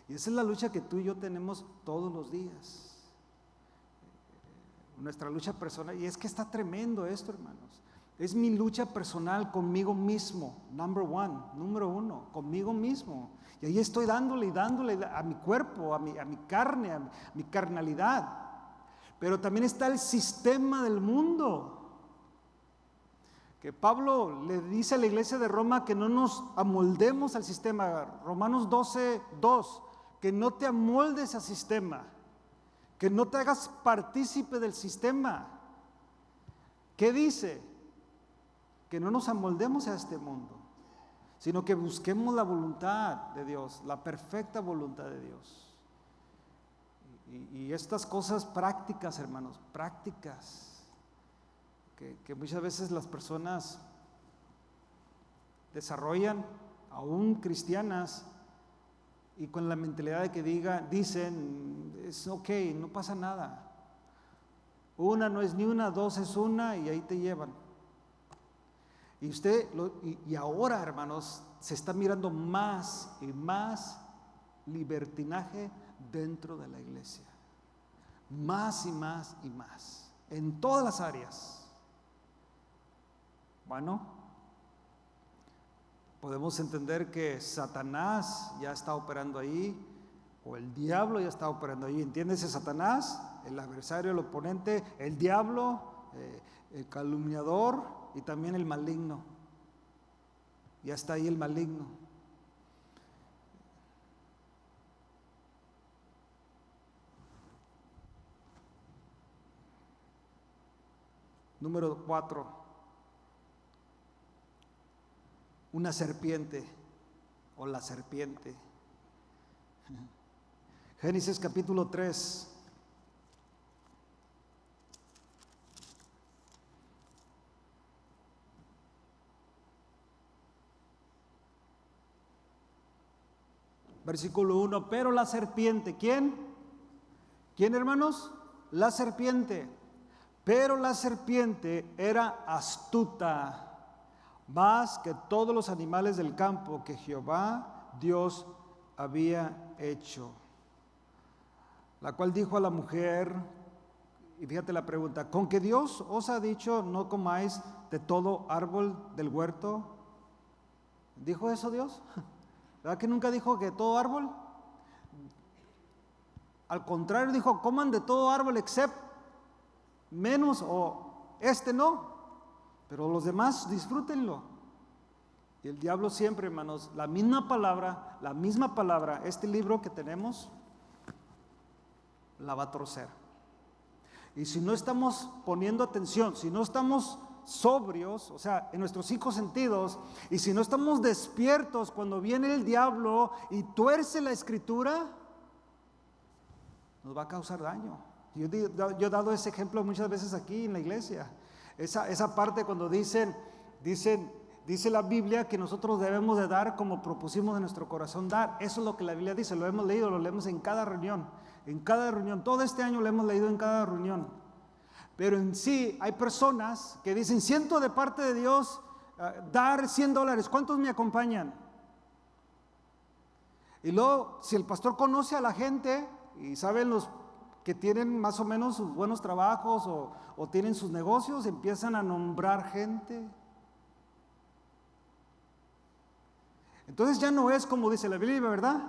Y esa es la lucha que tú y yo tenemos todos los días. Nuestra lucha personal, y es que está tremendo esto, hermanos. Es mi lucha personal conmigo mismo, número uno, conmigo mismo. Y ahí estoy dándole a mi cuerpo, a mi carne, a mi carnalidad. Pero también está el sistema del mundo. Que Pablo le dice a la iglesia de Roma que no nos amoldemos al sistema. Romanos 12:2, que no te amoldes al sistema, que no te hagas partícipe del sistema. ¿Qué dice? Que no nos amoldemos a este mundo, sino que busquemos la voluntad de Dios, la perfecta voluntad de Dios. Y estas cosas prácticas, hermanos, prácticas, que muchas veces las personas desarrollan, aún cristianas, y con la mentalidad de que dicen, es ok, no pasa nada. Una no es ni una, dos es una, y ahí te llevan. Y ahora, hermanos, se está mirando más y más libertinaje dentro de la iglesia. Más y más y más. En todas las áreas. Bueno, podemos entender que Satanás ya está operando ahí, o el diablo ya está operando ahí. ¿Entiendes? Satanás, el adversario, el oponente, el diablo, el calumniador y también el maligno. Ya está ahí el maligno. Número 4. Una serpiente o la serpiente. Génesis capítulo 3. Versículo 1, pero la serpiente, ¿quién? ¿Quién, hermanos? La serpiente. Pero la serpiente era astuta, más que todos los animales del campo que Jehová Dios había hecho. La cual dijo a la mujer, y fíjate la pregunta, ¿con que Dios os ha dicho no comáis de todo árbol del huerto? ¿Dijo eso Dios? ¿Verdad que nunca dijo que todo árbol? Al contrario, dijo, coman de todo árbol excepto menos o este no, pero los demás disfrútenlo. Y el diablo siempre, hermanos, la misma palabra, este libro que tenemos, la va a torcer. Y si no estamos poniendo atención, si no estamos sobrios, o sea, en nuestros 5 sentidos, y si no estamos despiertos cuando viene el diablo y tuerce la escritura, nos va a causar daño. Yo he dado ese ejemplo muchas veces aquí en la iglesia. Esa parte cuando dice la Biblia que nosotros debemos de dar como propusimos en nuestro corazón dar. Eso es lo que la Biblia dice, lo hemos leído, lo leemos en cada reunión. Todo este año lo hemos leído en cada reunión. Pero en sí hay personas que dicen, siento de parte de Dios dar $100, ¿cuántos me acompañan? Y luego, si el pastor conoce a la gente y saben los que tienen más o menos sus buenos trabajos o tienen sus negocios, empiezan a nombrar gente. Entonces ya no es como dice la Biblia, ¿verdad?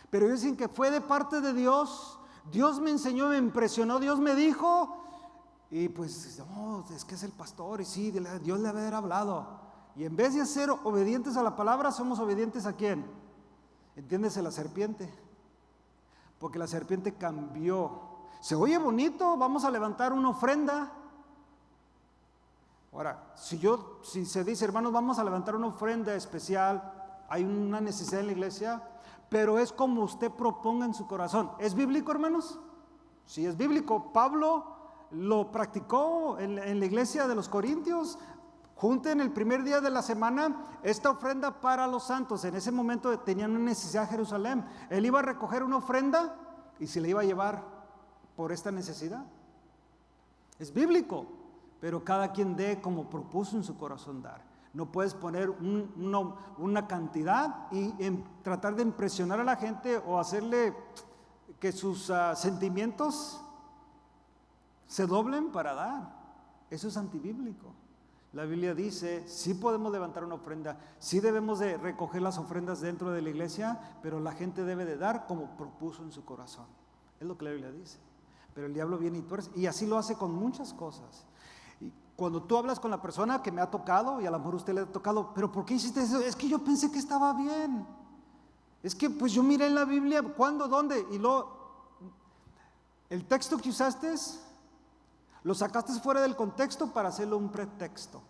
Pero dicen que fue de parte de Dios. Dios me enseñó, me impresionó, Dios me dijo. Y pues, es que es el pastor, y sí, Dios le debe haber hablado. Y en vez de ser obedientes a la palabra, somos obedientes ¿a quién? Entiéndese, la serpiente. Porque la serpiente cambió. Se oye bonito, vamos a levantar una ofrenda. Ahora, si se dice, hermanos, vamos a levantar una ofrenda especial, hay una necesidad en la iglesia, pero es como usted proponga en su corazón. ¿Es bíblico, hermanos? Sí, es bíblico. Pablo lo practicó en la iglesia de los Corintios. Junten el primer día de la semana esta ofrenda para los santos. En ese momento tenían una necesidad en Jerusalén. Él iba a recoger una ofrenda y se le iba a llevar por esta necesidad. Es bíblico, pero cada quien dé como propuso en su corazón dar. No puedes poner una cantidad y tratar de impresionar a la gente o hacerle que sus sentimientos se doblen para dar. Eso es antibíblico. La Biblia dice, sí podemos levantar una ofrenda, sí debemos de recoger las ofrendas dentro de la iglesia, pero la gente debe de dar como propuso en su corazón. Es lo que la Biblia dice. Pero el diablo viene y tuerce, y así lo hace con muchas cosas. Y cuando tú hablas con la persona que me ha tocado, y a lo mejor a usted le ha tocado, pero ¿por qué hiciste eso? Es que yo pensé que estaba bien. Es que pues yo miré en la Biblia, ¿cuándo, dónde? Y el texto que usaste, lo sacaste fuera del contexto para hacerlo un pretexto.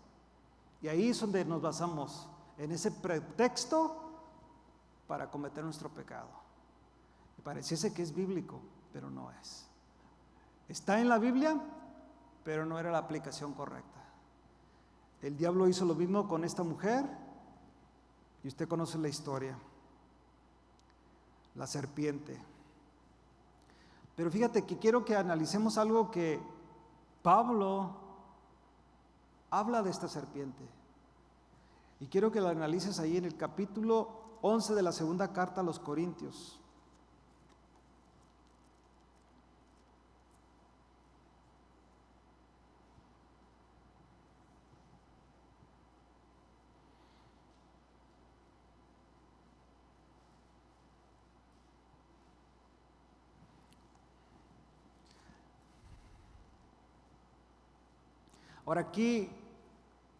Y ahí es donde nos basamos, en ese pretexto para cometer nuestro pecado. Me pareciese que es bíblico, pero no es. Está en la Biblia, pero no era la aplicación correcta. El diablo hizo lo mismo con esta mujer, y usted conoce la historia. La serpiente. Pero fíjate que quiero que analicemos algo que Pablo habla de esta serpiente. Y quiero que la analices ahí en el capítulo 11 de la segunda carta a los Corintios. Ahora aquí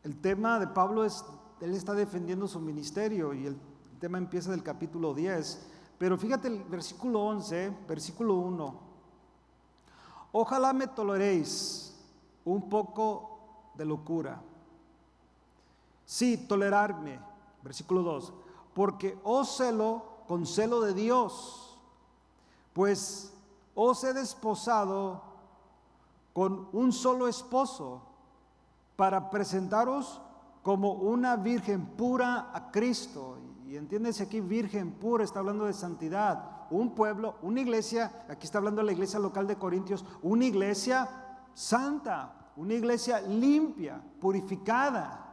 el tema de Pablo es, él está defendiendo su ministerio y el tema empieza del capítulo 10, pero fíjate el versículo 11, versículo 1. Ojalá me toleréis un poco de locura. Sí, tolerarme, versículo 2, porque os celo con celo de Dios, pues os he desposado con un solo esposo, para presentaros como una virgen pura a Cristo. Y entiéndese aquí, virgen pura, está hablando de santidad. Un pueblo, una iglesia, aquí está hablando de la iglesia local de Corintios, una iglesia santa, una iglesia limpia, purificada.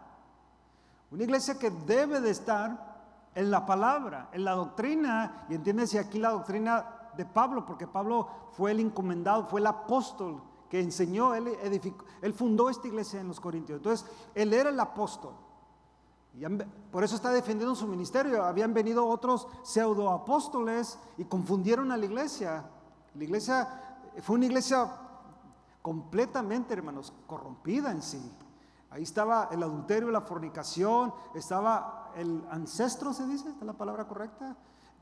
Una iglesia que debe de estar en la palabra, en la doctrina, y entiéndese aquí la doctrina de Pablo, porque Pablo fue el encomendado, fue el apóstol que enseñó, él fundó esta iglesia en los Corintios. Entonces, él era el apóstol. Y por eso está defendiendo su ministerio. Habían venido otros pseudoapóstoles y confundieron a la iglesia. La iglesia fue una iglesia completamente, hermanos, corrompida en sí. Ahí estaba el adulterio, la fornicación, estaba el ancestro, ¿se dice? ¿Esta es la palabra correcta?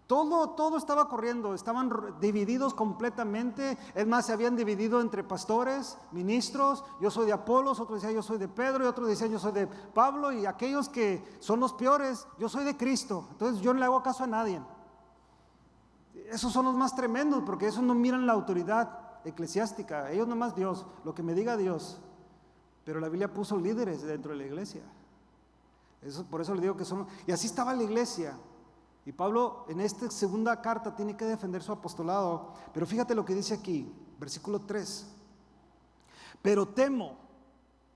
Todo estaba corriendo, estaban divididos completamente. Es más, se habían dividido entre pastores, ministros. Yo soy de Apolos, otro decía yo soy de Pedro, y otro decía yo soy de Pablo, y aquellos que son los peores, yo soy de Cristo. Entonces yo no le hago caso a nadie. Esos son los más tremendos, porque esos no miran la autoridad eclesiástica, ellos nomás Dios, lo que me diga Dios. Pero la Biblia puso líderes dentro de la iglesia. Por eso le digo que son. Y así estaba la iglesia. Y Pablo en esta segunda carta tiene que defender su apostolado. Pero fíjate lo que dice aquí, versículo 3. Pero temo,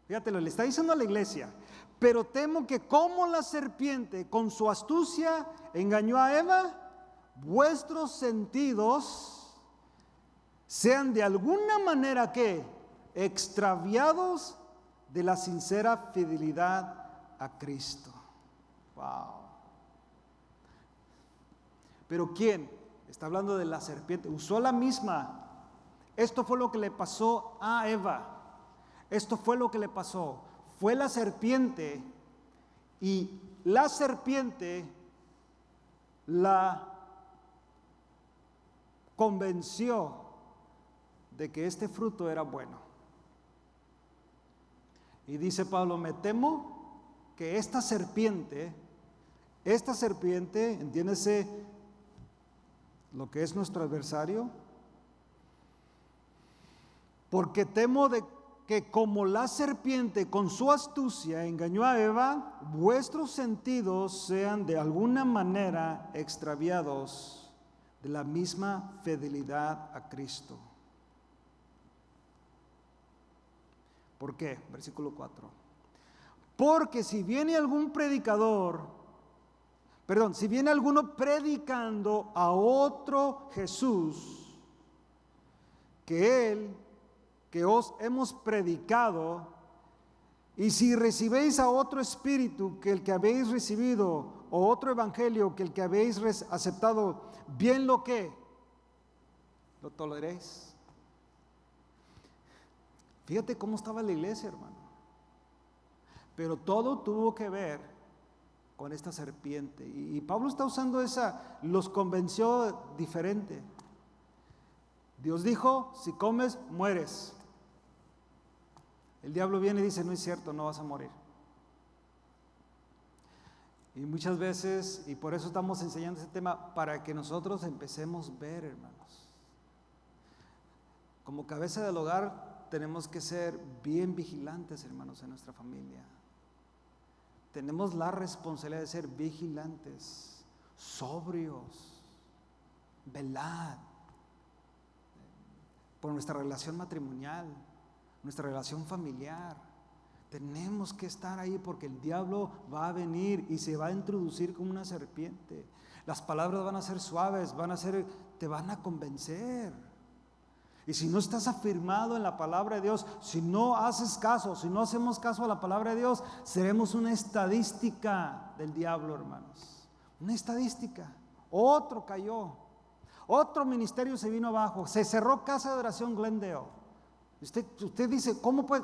fíjate, le está diciendo a la iglesia, pero temo que como la serpiente con su astucia engañó a Eva, vuestros sentidos sean de alguna manera que extraviados de la sincera fidelidad a Cristo. Wow. Pero ¿quién? Está hablando de la serpiente. Usó la misma. Esto fue lo que le pasó a Eva. Esto fue lo que le pasó. Fue la serpiente, y la serpiente la convenció de que este fruto era bueno. Y dice Pablo, me temo que esta serpiente, entiéndese lo que es nuestro adversario, porque temo de que como la serpiente con su astucia engañó a Eva, vuestros sentidos sean de alguna manera extraviados de la misma fidelidad a Cristo. ¿Por qué? Versículo 4. Porque si viene alguno predicando a otro Jesús que él, que os hemos predicado, y si recibéis a otro espíritu que el que habéis recibido, o otro evangelio que el que habéis aceptado, bien lo toleréis. Fíjate cómo estaba la iglesia, hermano. Pero todo tuvo que ver con esta serpiente. Y Pablo está usando los convenció diferente. Dios dijo, si comes, mueres. El diablo viene y dice, no es cierto, no vas a morir. Y muchas veces, y por eso estamos enseñando este tema, para que nosotros empecemos a ver, hermanos. Como cabeza del hogar, tenemos que ser bien vigilantes, hermanos, en nuestra familia. Tenemos la responsabilidad de ser vigilantes, sobrios, velad por nuestra relación matrimonial, nuestra relación familiar. Tenemos que estar ahí porque el diablo va a venir y se va a introducir como una serpiente. Las palabras van a ser suaves, te van a convencer. Y si no estás afirmado en la palabra de Dios, si no haces caso, si no hacemos caso a la palabra de Dios, seremos una estadística del diablo, hermanos. Una estadística. Otro cayó. Otro ministerio se vino abajo. Se cerró Casa de Oración Glendale. Usted dice, ¿cómo pues?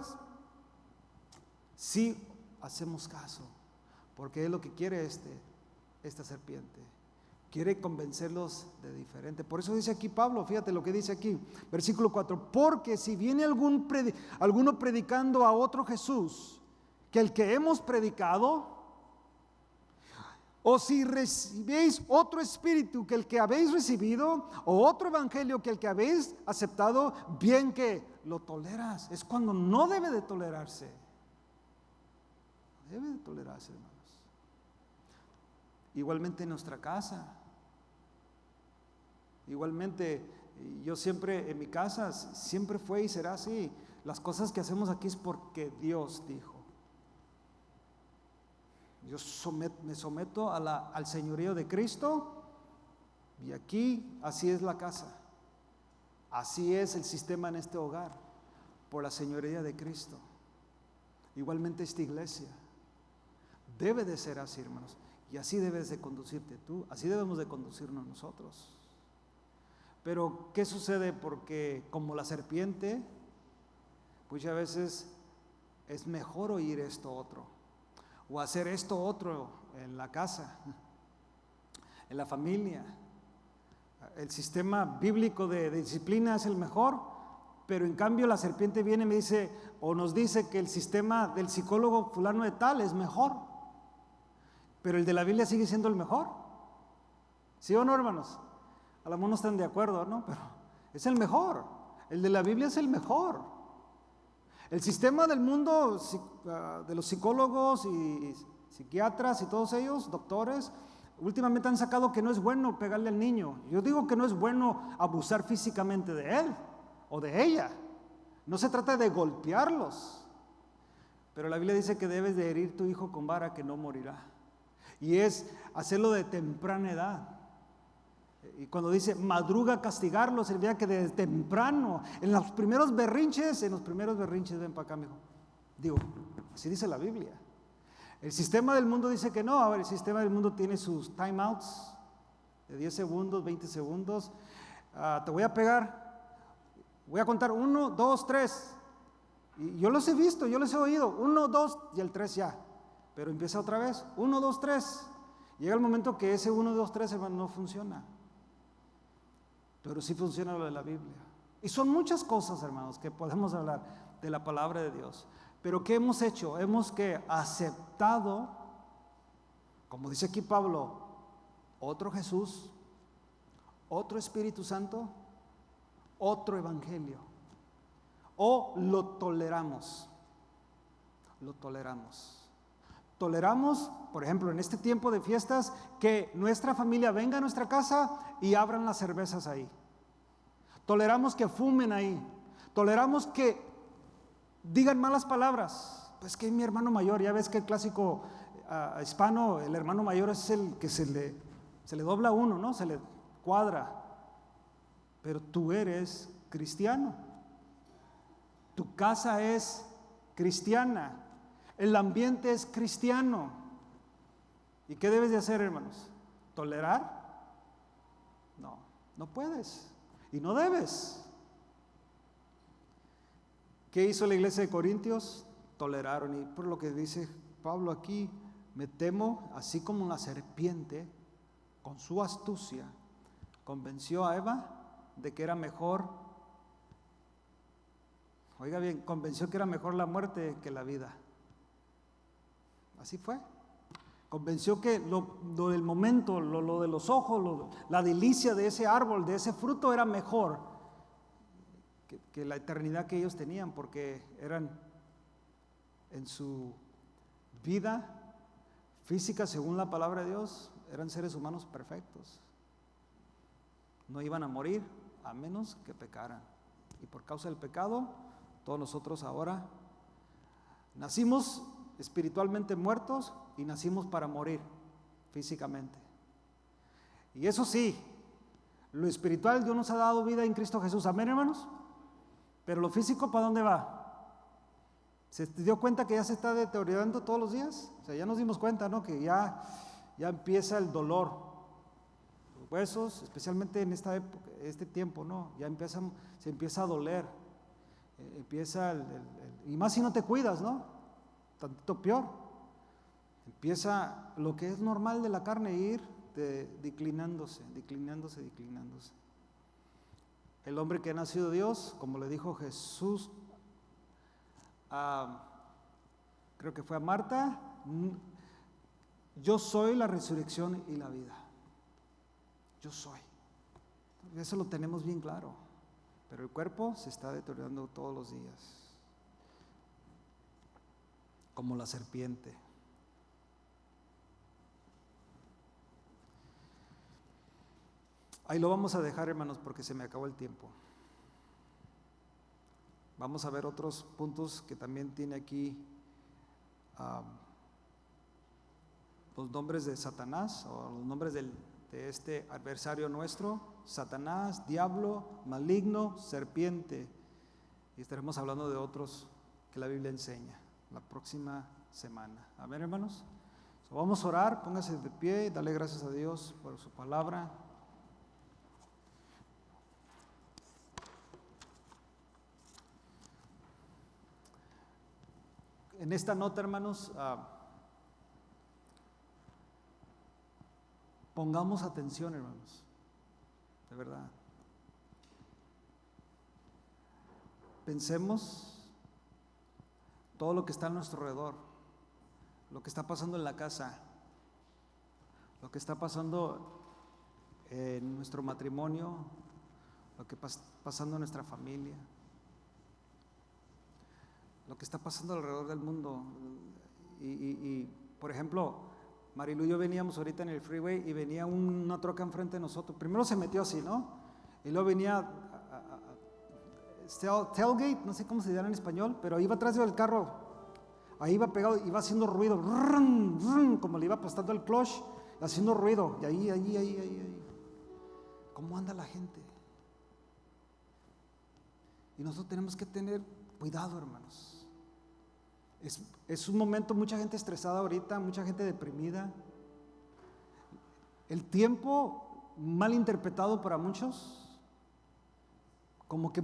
Sí, hacemos caso. Porque es lo que quiere esta serpiente. Quiere convencerlos de diferente. Por eso dice aquí Pablo, fíjate lo que dice aquí, versículo 4. Porque si viene alguno predicando a otro Jesús que el que hemos predicado, o si recibéis otro espíritu que el que habéis recibido, o otro evangelio que el que habéis aceptado, bien que lo toleras. Es cuando no debe de tolerarse. Debe de tolerarse, hermanos. Igualmente en nuestra casa. Igualmente, yo siempre en mi casa, siempre fue y será así. Las cosas que hacemos aquí es porque Dios dijo. Yo me someto al señorío de Cristo, y aquí así es la casa. Así es el sistema en este hogar, por la señoría de Cristo. Igualmente esta iglesia debe de ser así, hermanos. Y así debes de conducirte tú, así debemos de conducirnos nosotros. Pero ¿qué sucede? Porque como la serpiente, Muchas veces es mejor oír esto otro, o hacer esto otro en la casa, en la familia. El sistema bíblico de disciplina es el mejor, pero en cambio la serpiente viene y me dice, o nos dice que el sistema del psicólogo fulano de tal es mejor, pero el de la Biblia sigue siendo el mejor. ¿Sí o no, hermanos? A lo mejor no están de acuerdo, ¿no? Pero es el mejor. El de la Biblia es el mejor. El sistema del mundo, de los psicólogos y psiquiatras y todos ellos, doctores, últimamente han sacado que no es bueno pegarle al niño. Yo digo que no es bueno abusar físicamente de él o de ella. No se trata de golpearlos. Pero la Biblia dice que debes de herir tu hijo con vara que no morirá. Y es hacerlo de temprana edad. Y cuando dice madruga a castigarlo, significa que desde temprano, en los primeros berrinches, ven para acá, mijo. Digo, así dice la Biblia. El sistema del mundo dice que no. A ver, el sistema del mundo tiene sus timeouts de 10 segundos, 20 segundos. Te voy a pegar, voy a contar 1, 2, 3. Y yo los he visto, yo los he oído. 1, 2 y el 3 ya. Pero empieza otra vez. 1, 2, 3. Llega el momento que ese 1, 2, 3, hermano, no funciona. Pero sí funciona lo de la Biblia. Y son muchas cosas, hermanos, que podemos hablar de la palabra de Dios. Pero ¿qué hemos hecho? Hemos que aceptado, como dice aquí Pablo, otro Jesús, otro Espíritu Santo, otro Evangelio. O lo toleramos. Lo toleramos. Toleramos, por ejemplo, en este tiempo de fiestas, que nuestra familia venga a nuestra casa y abran las cervezas ahí. Toleramos que fumen ahí. Toleramos que digan malas palabras. Pues que mi hermano mayor, ya ves que el clásico hispano, el hermano mayor es el que se le dobla a uno, ¿no? Se le cuadra. Pero tú eres cristiano. Tu casa es cristiana. El ambiente es cristiano. ¿Y qué debes de hacer, hermanos? ¿Tolerar? No, no puedes. Y no debes. ¿Qué hizo la iglesia de Corintios? Toleraron. Y por lo que dice Pablo aquí, me temo, así como una serpiente, con su astucia, convenció a Eva de que era mejor, oiga bien, convenció que era mejor la muerte que la vida. Así fue. Convenció que lo del momento, lo de los ojos, la delicia de ese árbol, de ese fruto era mejor que la eternidad que ellos tenían, porque eran en su vida física, según la palabra de Dios, eran seres humanos perfectos. No iban a morir a menos que pecaran. Y por causa del pecado, todos nosotros ahora nacimos espiritualmente muertos y nacimos para morir físicamente. Y eso sí, lo espiritual Dios nos ha dado vida en Cristo Jesús, amén, hermanos. Pero lo físico, ¿para dónde va? ¿Se dio cuenta que ya se está deteriorando todos los días? O sea, ya nos dimos cuenta, ¿no? Que ya empieza el dolor. Los huesos, especialmente en esta época, este tiempo, ¿no? Se empieza a doler. Y más si no te cuidas, ¿no? Tantito peor. Empieza lo que es normal de la carne ir declinándose. El hombre que ha nacido de Dios, como le dijo Jesús, creo que fue a Marta, yo soy la resurrección y la vida. Yo soy. Eso lo tenemos bien claro. Pero el cuerpo se está deteriorando todos los días. Como la serpiente. Ahí lo vamos a dejar, hermanos, porque se me acabó el tiempo. Vamos a ver otros puntos que también tiene aquí los nombres de Satanás, o los nombres de este adversario nuestro: Satanás, diablo, maligno, serpiente. Y estaremos hablando de otros que la Biblia enseña la próxima semana. Amén, hermanos. Vamos a orar, póngase de pie y dale gracias a Dios por su palabra. En esta nota, hermanos, pongamos atención, hermanos, de verdad. Pensemos todo lo que está a nuestro alrededor, lo que está pasando en la casa, lo que está pasando en nuestro matrimonio, lo que está pasando en nuestra familia, lo que está pasando alrededor del mundo. Y por ejemplo, Marilu y yo veníamos ahorita en el freeway y venía una troca enfrente de nosotros. Primero se metió así, ¿no? Y luego venía tailgate, no sé cómo se dirá en español, pero iba atrás del carro, ahí iba pegado, iba haciendo ruido, rum, rum, como le iba apostando el clutch, haciendo ruido, y ahí. ¿Cómo anda la gente? Y nosotros tenemos que tener cuidado, hermanos. Es un momento, mucha gente estresada ahorita, mucha gente deprimida. El tiempo mal interpretado para muchos, como que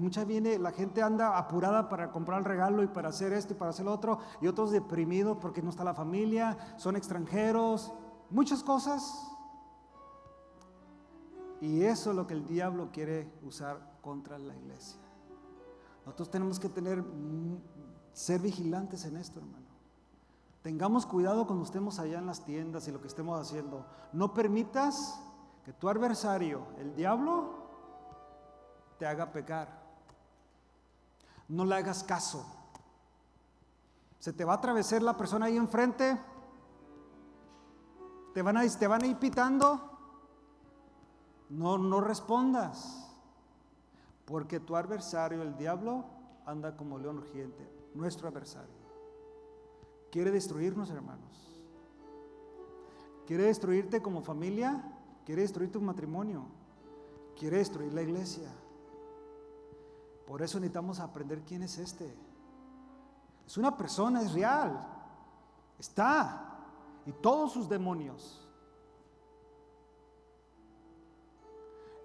la gente anda apurada para comprar el regalo y para hacer esto y para hacer lo otro, y otros deprimidos porque no está la familia, son extranjeros, muchas cosas. Y eso es lo que el diablo quiere usar contra la iglesia. Nosotros tenemos que ser vigilantes en esto, hermano. Tengamos cuidado cuando estemos allá en las tiendas y lo que estemos haciendo. No permitas que tu adversario, el diablo, te haga pecar. No le hagas caso. Se te va a atravesar la persona ahí enfrente, te van a ir pitando. No respondas, porque tu adversario, el diablo, anda como león rugiente. Nuestro adversario quiere destruirnos, hermanos. Quiere destruirte como familia, quiere destruir tu matrimonio, quiere destruir la iglesia. Por eso necesitamos aprender quién es este. Es una persona, es real, está, y todos sus demonios.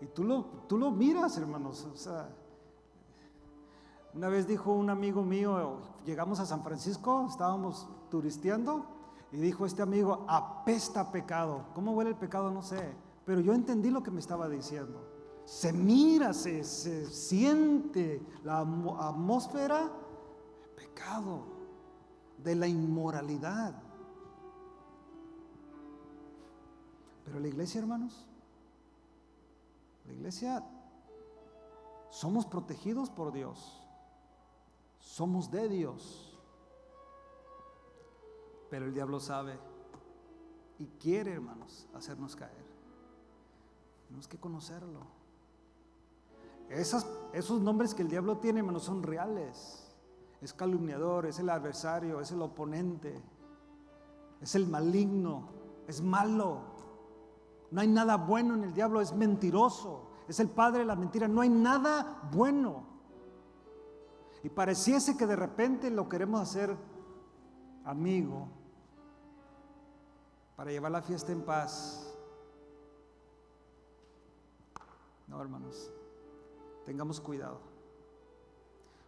Y tú lo miras, hermanos. O sea, una vez dijo un amigo mío, llegamos a San Francisco, estábamos turisteando, y dijo este amigo: apesta pecado. ¿Cómo huele el pecado? No sé, pero yo entendí lo que me estaba diciendo. Se mira, se siente la atmósfera de pecado, de la inmoralidad. Pero la iglesia, hermanos, la iglesia, somos protegidos por Dios, somos de Dios, pero el diablo sabe y quiere, hermanos, hacernos caer. Tenemos que conocerlo. Esos nombres que el diablo tiene, hermanos, son reales. Es calumniador, es el adversario, es el oponente, es el maligno, es malo. No hay nada bueno en el diablo, es mentiroso, es el padre de la mentira, no hay nada bueno. Y pareciese que de repente lo queremos hacer amigo para llevar la fiesta en paz. No, hermanos, tengamos cuidado.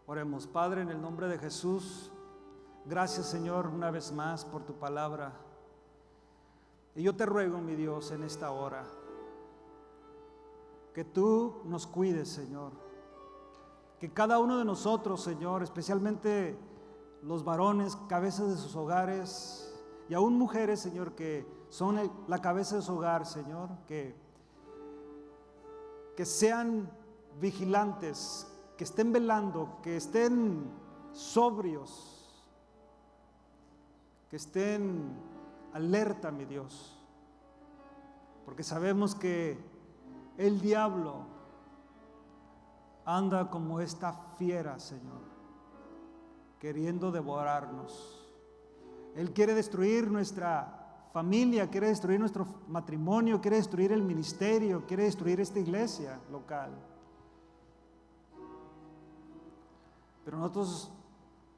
Oremos. Padre, en el nombre de Jesús, gracias, Señor, una vez más por tu palabra. Y yo te ruego, mi Dios, en esta hora, que tú nos cuides, Señor. Que cada uno de nosotros, Señor, especialmente los varones, cabezas de sus hogares, y aún mujeres, Señor, que son la cabeza de su hogar, Señor, que sean vigilantes, que estén velando, que estén sobrios, que estén alerta, mi Dios, porque sabemos que el diablo anda como esta fiera, Señor, queriendo devorarnos. Él quiere destruir nuestra familia, quiere destruir nuestro matrimonio, quiere destruir el ministerio, quiere destruir esta iglesia local. Pero nosotros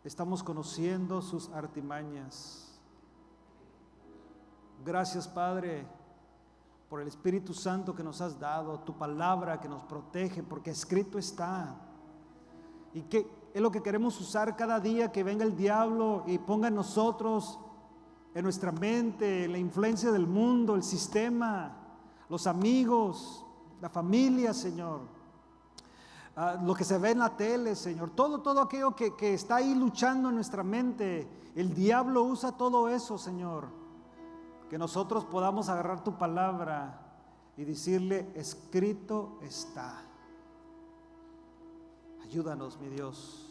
estamos conociendo sus artimañas. Gracias, Padre, por el Espíritu Santo que nos has dado, tu palabra que nos protege, porque escrito está. Y es lo que queremos usar cada día que venga el diablo y ponga en nosotros, en nuestra mente, la influencia del mundo, el sistema, los amigos, la familia, Señor. Lo que se ve en la tele, Señor. Todo aquello que está ahí luchando en nuestra mente. El diablo usa todo eso, Señor. Que nosotros podamos agarrar tu palabra y decirle, escrito está. Ayúdanos, mi Dios.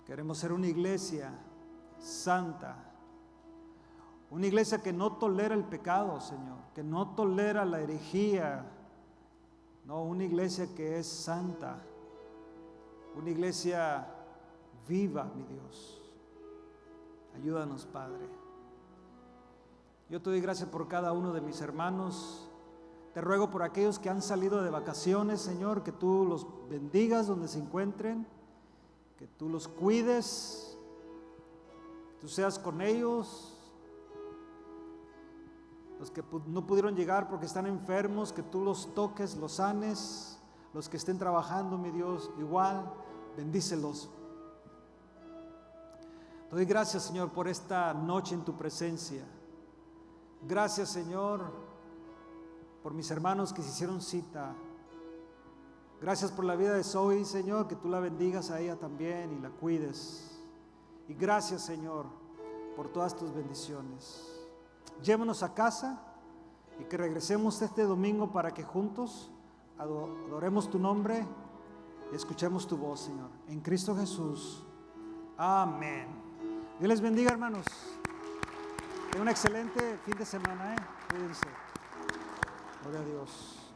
Queremos ser una iglesia santa, una iglesia que no tolera el pecado, Señor, que no tolera la herejía, no, una iglesia que es santa, una iglesia viva, mi Dios. Ayúdanos, Padre. Yo te doy gracias por cada uno de mis hermanos. Te ruego por aquellos que han salido de vacaciones, Señor, que tú los bendigas donde se encuentren, que tú los cuides, que tú seas con ellos. Los que no pudieron llegar porque están enfermos, que tú los toques, los sanes. Los que estén trabajando, mi Dios, igual, bendícelos. Te doy gracias, Señor, por esta noche en tu presencia. Gracias, Señor, por mis hermanos que se hicieron cita. Gracias por la vida de Zoe, Señor, que tú la bendigas a ella también y la cuides. Y gracias, Señor, por todas tus bendiciones. Llévanos a casa y que regresemos este domingo para que juntos adoremos tu nombre y escuchemos tu voz, Señor. En Cristo Jesús. Amén. Dios les bendiga, hermanos. Tengan un excelente fin de semana, Cuídense. Gloria a Dios.